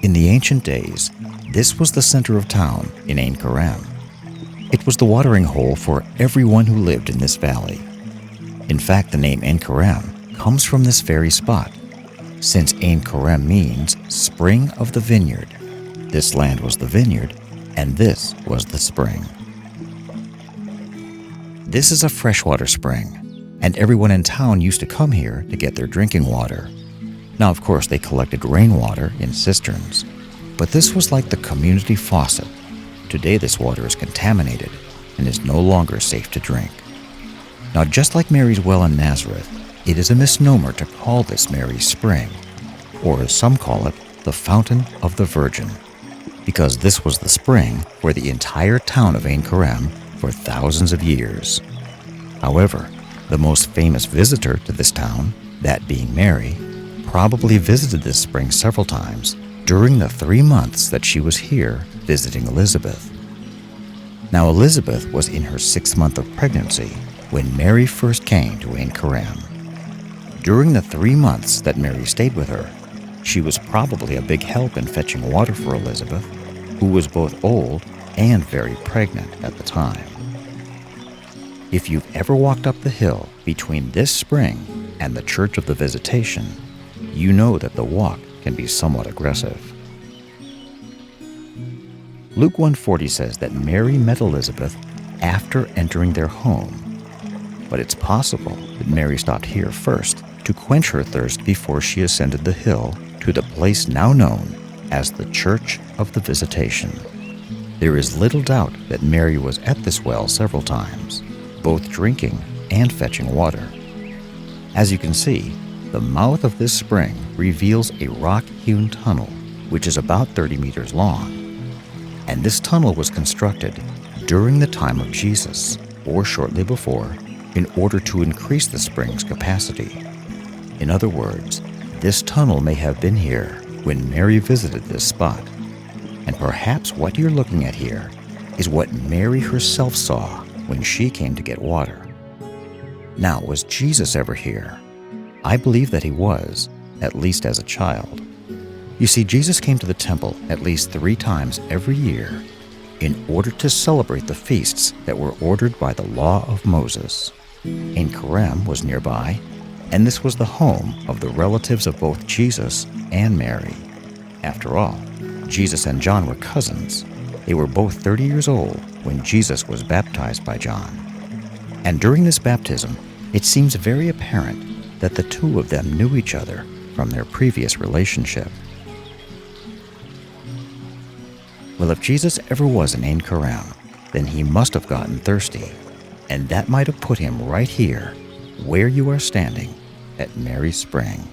In the ancient days, this was the center of town in Ain Karam. It was the watering hole for everyone who lived in this valley. In fact, the name Ain Karam comes from this very spot, since Ain Karam means spring of the vineyard. This land was the vineyard, and this was the spring. This is a freshwater spring, and everyone in town used to come here to get their drinking water. Now, of course, they collected rainwater in cisterns, but this was like the community faucet. Today, this water is contaminated and is no longer safe to drink. Now, just like Mary's well in Nazareth, it is a misnomer to call this Mary's spring, or as some call it, the Fountain of the Virgin, because this was the spring for the entire town of Ain Karam for thousands of years. However, the most famous visitor to this town, that being Mary, probably visited this spring several times during the 3 months that she was here visiting Elizabeth. Now, Elizabeth was in her 6th month of pregnancy when Mary first came to Ain Karam. During the 3 months that Mary stayed with her, she was probably a big help in fetching water for Elizabeth, who was both old and very pregnant at the time. If you've ever walked up the hill between this spring and the Church of the Visitation, you know that the walk can be somewhat aggressive. Luke 1:40 says that Mary met Elizabeth after entering their home, but it's possible that Mary stopped here first to quench her thirst before she ascended the hill to the place now known as the Church of the Visitation. There is little doubt that Mary was at this well several times, both drinking and fetching water. As you can see, the mouth of this spring reveals a rock-hewn tunnel, which is about 30 meters long. And this tunnel was constructed during the time of Jesus, or shortly before, in order to increase the spring's capacity. In other words, this tunnel may have been here when Mary visited this spot. And perhaps what you're looking at here is what Mary herself saw when she came to get water. Now, was Jesus ever here? I believe that he was, at least as a child. You see, Jesus came to the temple at least 3 times every year in order to celebrate the feasts that were ordered by the law of Moses. Ain Karam was nearby, and this was the home of the relatives of both Jesus and Mary. After all, Jesus and John were cousins. They were both 30 years old when Jesus was baptized by John. And during this baptism, it seems very apparent that the two of them knew each other from their previous relationship. Well, if Jesus ever was in Ain Karam, then he must have gotten thirsty, and that might have put him right here, where you are standing, at Mary's Spring.